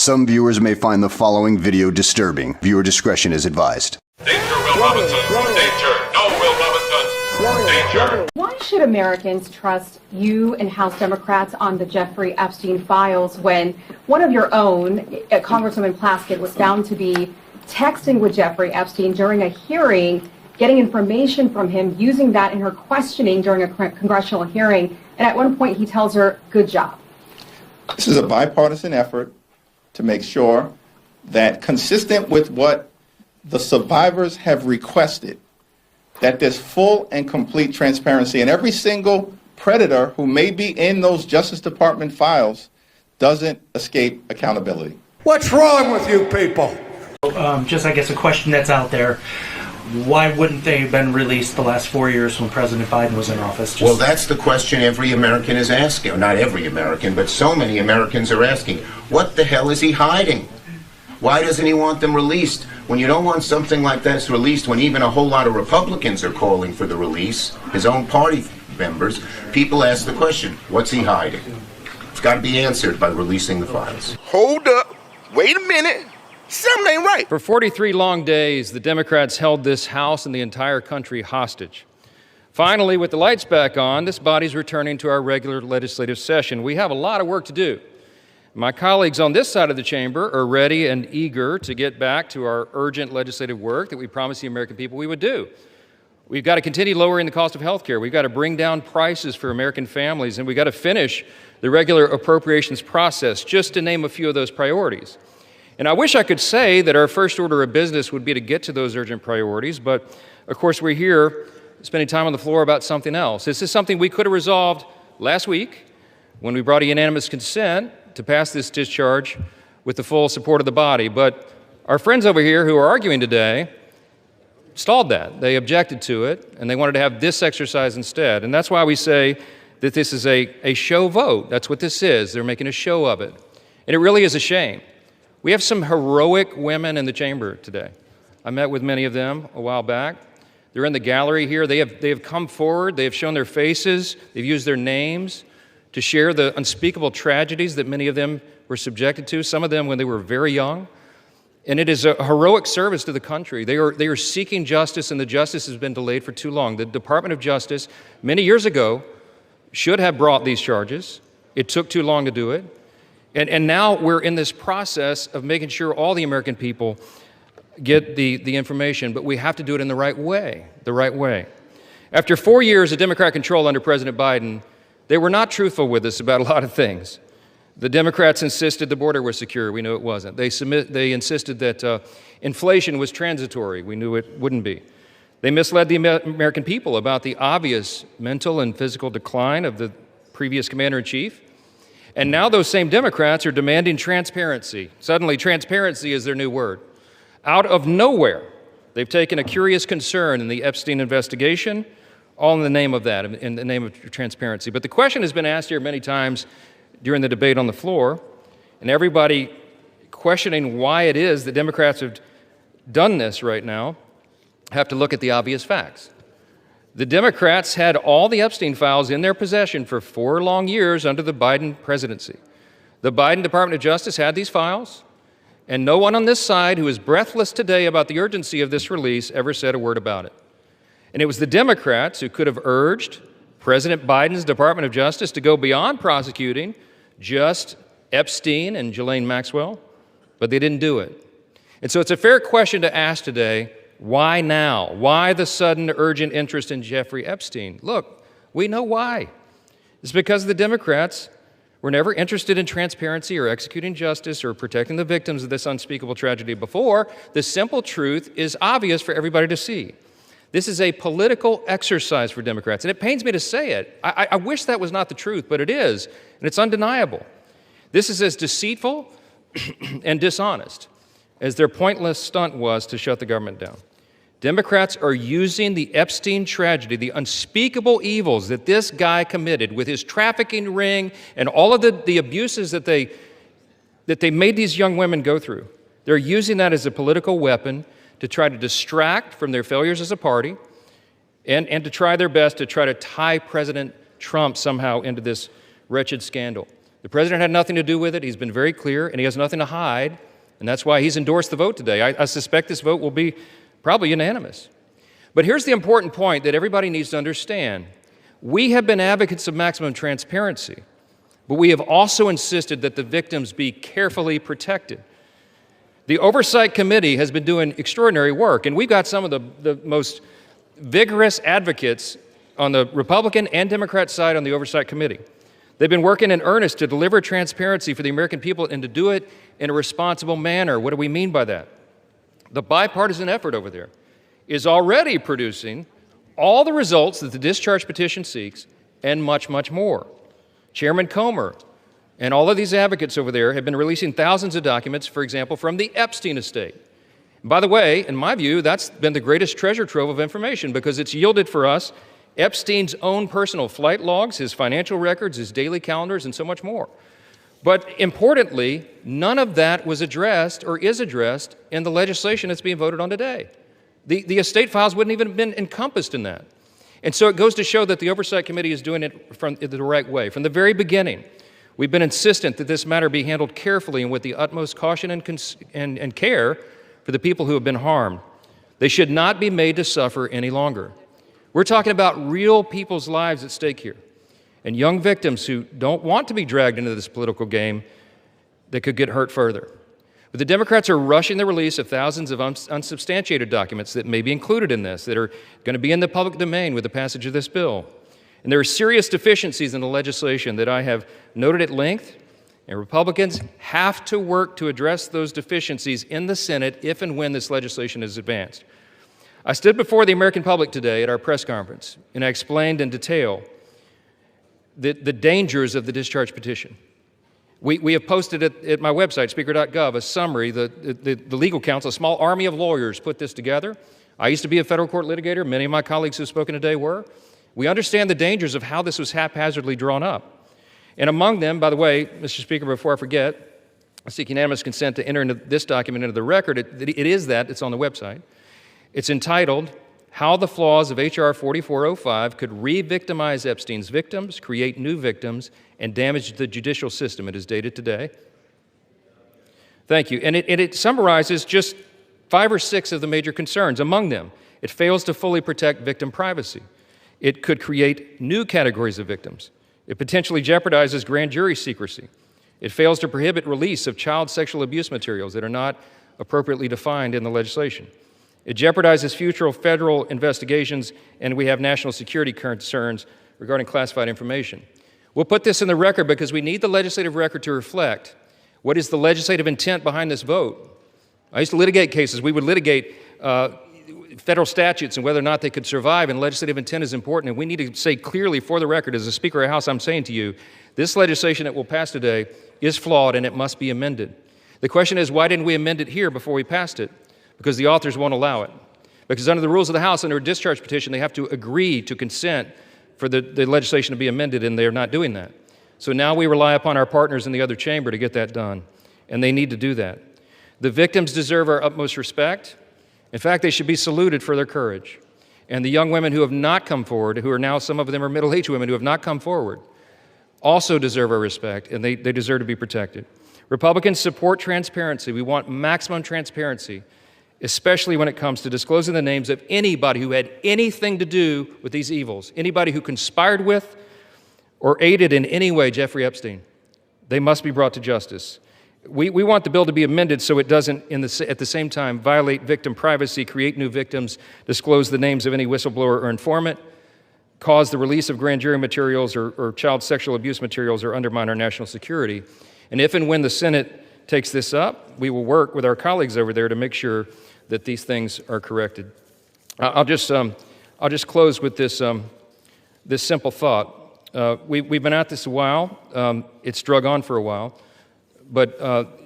Some viewers may find the following video disturbing. Viewer discretion is advised. Danger, Will Robinson. Danger. No, Will Robinson. Danger. Why should Americans trust you and House Democrats on the Jeffrey Epstein files when one of your own, Congresswoman Plaskett, was found to be texting with Jeffrey Epstein during a hearing, getting information from him, using that in her questioning during a congressional hearing, and at one point he tells her, "Good job." This is a bipartisan effort to make sure that, consistent with what the survivors have requested, that there's full and complete transparency, and every single predator who may be in those Justice Department files doesn't escape accountability. What's wrong with you people? Just, I guess, a question that's out there. Why wouldn't they have been released the last 4 years when President Biden was in office? Well, that's the question every American is asking. Not every American, but so many Americans are asking. What the hell is he hiding? Why doesn't he want them released? When you don't want something like this released, when even a whole lot of Republicans are calling for the release, his own party members, people ask the question, what's he hiding? It's got to be answered by releasing the files. Hold up. Wait a minute. Something ain't right. For 43 long days, the Democrats held this House and the entire country hostage. Finally, with the lights back on, this body's returning to our regular legislative session. We have a lot of work to do. My colleagues on this side of the chamber are ready and eager to get back to our urgent legislative work that we promised the American people we would do. We've got to continue lowering the cost of health care. We've got to bring down prices for American families, and we've got to finish the regular appropriations process, just to name a few of those priorities. And I wish I could say that our first order of business would be to get to those urgent priorities, but of course we're here spending time on the floor about something else. This is something we could have resolved last week when we brought a unanimous consent to pass this discharge with the full support of the body. But our friends over here who are arguing today stalled that. They objected to it, and they wanted to have this exercise instead. And that's why we say that this is a show vote. That's what this is. They're making a show of it. And it really is a shame. We have some heroic women in the chamber today. I met with many of them a while back. They're in the gallery here. They have come forward. They have shown their faces. They've used their names to share the unspeakable tragedies that many of them were subjected to, some of them when they were very young. And it is a heroic service to the country. They are seeking justice, and the justice has been delayed for too long. The Department of Justice, many years ago, should have brought these charges. It took too long to do it. And now we're in this process of making sure all the American people get the information, but we have to do it in the right way, After 4 years of Democrat control under President Biden, they were not truthful with us about a lot of things. The Democrats insisted the border was secure. We knew it wasn't. They insisted that inflation was transitory. We knew it wouldn't be. They misled the American people about the obvious mental and physical decline of the previous commander-in-chief. And now those same Democrats are demanding transparency. Suddenly, transparency is their new word. Out of nowhere, they've taken a curious concern in the Epstein investigation, all in the name of that, in the name of transparency. But the question has been asked here many times during the debate on the floor, and everybody questioning why it is that Democrats have done this right now have to look at the obvious facts. The Democrats had all the Epstein files in their possession for 4 long years under the Biden presidency. The Biden Department of Justice had these files, and no one on this side who is breathless today about the urgency of this release ever said a word about it. And it was the Democrats who could have urged President Biden's Department of Justice to go beyond prosecuting just Epstein and Ghislaine Maxwell, but they didn't do it. And so it's a fair question to ask today, why now? Why the sudden urgent interest in Jeffrey Epstein? Look, we know why. It's because the Democrats were never interested in transparency or executing justice or protecting the victims of this unspeakable tragedy before. The simple truth is obvious for everybody to see. This is a political exercise for Democrats, and it pains me to say it. I wish that was not the truth, but it is, and it's undeniable. This is as deceitful and dishonest as their pointless stunt was to shut the government down. Democrats are using the Epstein tragedy, the unspeakable evils that this guy committed with his trafficking ring and all of the abuses that they made these young women go through. They're using that as a political weapon to try to distract from their failures as a party and to try their best to try to tie President Trump somehow into this wretched scandal. The president had nothing to do with it. He's been very clear, and he has nothing to hide, and that's why he's endorsed the vote today. I suspect this vote will be probably unanimous. But here's the important point that everybody needs to understand. We have been advocates of maximum transparency, but we have also insisted that the victims be carefully protected. The Oversight Committee has been doing extraordinary work, and we've got some of the most vigorous advocates on the Republican and Democrat side on the Oversight Committee. They've been working in earnest to deliver transparency for the American people and to do it in a responsible manner. What do we mean by that? The bipartisan effort over there is already producing all the results that the discharge petition seeks and much, much more. Chairman Comer and all of these advocates over there have been releasing thousands of documents, for example, from the Epstein estate. By the way, in my view, that's been the greatest treasure trove of information because it's yielded for us Epstein's own personal flight logs, his financial records, his daily calendars, and so much more. But importantly, none of that was addressed or is addressed in the legislation that's being voted on today. The estate files wouldn't even have been encompassed in that. And so it goes to show that the Oversight Committee is doing it from the right way. From the very beginning, we've been insistent that this matter be handled carefully and with the utmost caution and care for the people who have been harmed. They should not be made to suffer any longer. We're talking about real people's lives at stake here, and young victims who don't want to be dragged into this political game that could get hurt further. But the Democrats are rushing the release of thousands of unsubstantiated documents that may be included in this, that are going to be in the public domain with the passage of this bill. And there are serious deficiencies in the legislation that I have noted at length, and Republicans have to work to address those deficiencies in the Senate if and when this legislation is advanced. I stood before the American public today at our press conference, and I explained in detail the dangers of the discharge petition. We have posted at my website, speaker.gov, a summary. The legal counsel, a small army of lawyers, put this together. I used to be a federal court litigator. Many of my colleagues who have spoken today were. We understand the dangers of how this was haphazardly drawn up. And among them, by the way, Mr. Speaker, before I forget, I seek unanimous consent to enter into this document into the record. It's on the website. It's entitled, How the Flaws of H.R. 4405 Could Re-Victimize Epstein's Victims, Create New Victims, and Damage the Judicial System. It is dated today. Thank you. And it summarizes just 5 or 6 of the major concerns. Among them, it fails to fully protect victim privacy. It could create new categories of victims. It potentially jeopardizes grand jury secrecy. It fails to prohibit release of child sexual abuse materials that are not appropriately defined in the legislation. It jeopardizes future federal investigations, and we have national security concerns regarding classified information. We'll put this in the record because we need the legislative record to reflect what is the legislative intent behind this vote. I used to litigate cases. We would litigate federal statutes and whether or not they could survive, and legislative intent is important, and we need to say clearly for the record, as a Speaker of the House, I'm saying to you, this legislation that will pass today is flawed and it must be amended. The question is, why didn't we amend it here before we passed it? Because the authors won't allow it. Because under the rules of the House, under a discharge petition, they have to agree to consent for the legislation to be amended, and they're not doing that. So now we rely upon our partners in the other chamber to get that done, and they need to do that. The victims deserve our utmost respect. In fact, they should be saluted for their courage. And the young women who have not come forward, who are now, some of them are middle-aged women who have not come forward, also deserve our respect, and they deserve to be protected. Republicans support transparency. We want maximum transparency, especially when it comes to disclosing the names of anybody who had anything to do with these evils, anybody who conspired with or aided in any way Jeffrey Epstein. They must be brought to justice. We want the bill to be amended so it doesn't, at the same time, violate victim privacy, create new victims, disclose the names of any whistleblower or informant, cause the release of grand jury materials or child sexual abuse materials, or undermine our national security. And if and when the Senate takes this up, we will work with our colleagues over there to make sure that these things are corrected. I'll just close with this simple thought. We've been at this a while. It's drug on for a while, but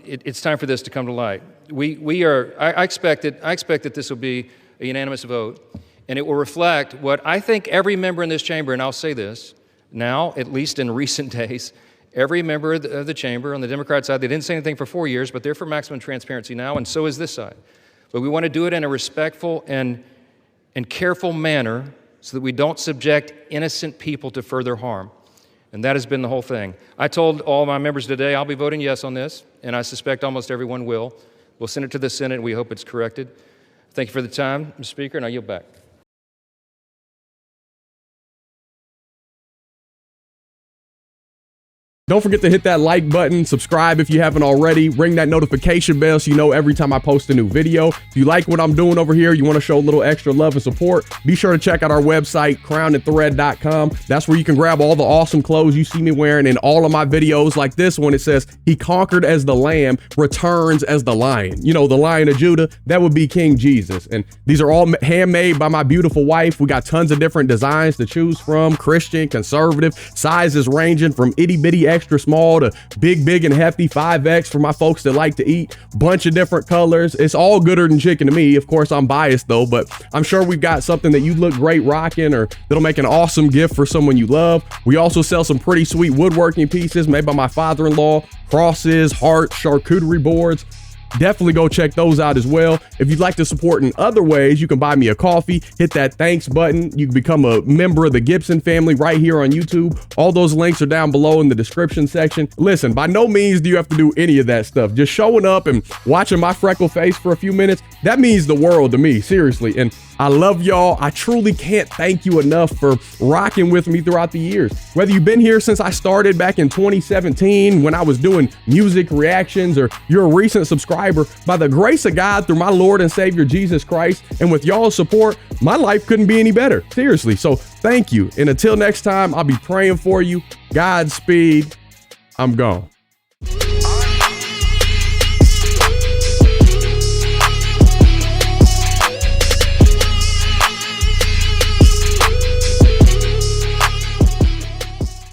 it's time for this to come to light. I expect that this will be a unanimous vote, and it will reflect what I think every member in this chamber, and I'll say this now, at least in recent days, every member of the chamber on the Democrat side, they didn't say anything for 4 years, but they're for maximum transparency now, and so is this side. But we want to do it in a respectful and careful manner so that we don't subject innocent people to further harm. And that has been the whole thing. I told all my members today I'll be voting yes on this, and I suspect almost everyone will. We'll send it to the Senate, and we hope it's corrected. Thank you for the time, Mr. Speaker, and I yield back. Don't forget to hit that like button, subscribe if you haven't already, ring that notification bell so you know every time I post a new video. If you like what I'm doing over here, you want to show a little extra love and support, be sure to check out our website, crownandthread.com. That's where you can grab all the awesome clothes you see me wearing in all of my videos. Like this one, it says, "He conquered as the lamb, returns as the lion." You know, the Lion of Judah, that would be King Jesus. And these are all handmade by my beautiful wife. We got tons of different designs to choose from, Christian, conservative, sizes ranging from itty bitty extra small to big and hefty 5X for my folks that like to eat. Bunch of different colors. It's all gooder than chicken to me. Of course, I'm biased though, but I'm sure we've got something that you look great rocking or that'll make an awesome gift for someone you love. We also sell some pretty sweet woodworking pieces made by my father-in-law, crosses, hearts, charcuterie boards. Definitely go check those out as well. If you'd like to support in other ways, you can buy me a coffee, hit that thanks button. You can become a member of the Gibson family right here on YouTube. All those links are down below in the description section. Listen, by no means do you have to do any of that stuff. Just showing up and watching my freckle face for a few minutes, that means the world to me, seriously. And I love y'all. I truly can't thank you enough for rocking with me throughout the years. Whether you've been here since I started back in 2017 when I was doing music reactions, or you're a recent subscriber, by the grace of God through my Lord and Savior Jesus Christ, and with y'all's support, my life couldn't be any better. Seriously. So thank you. And until next time, I'll be praying for you. Godspeed. I'm gone.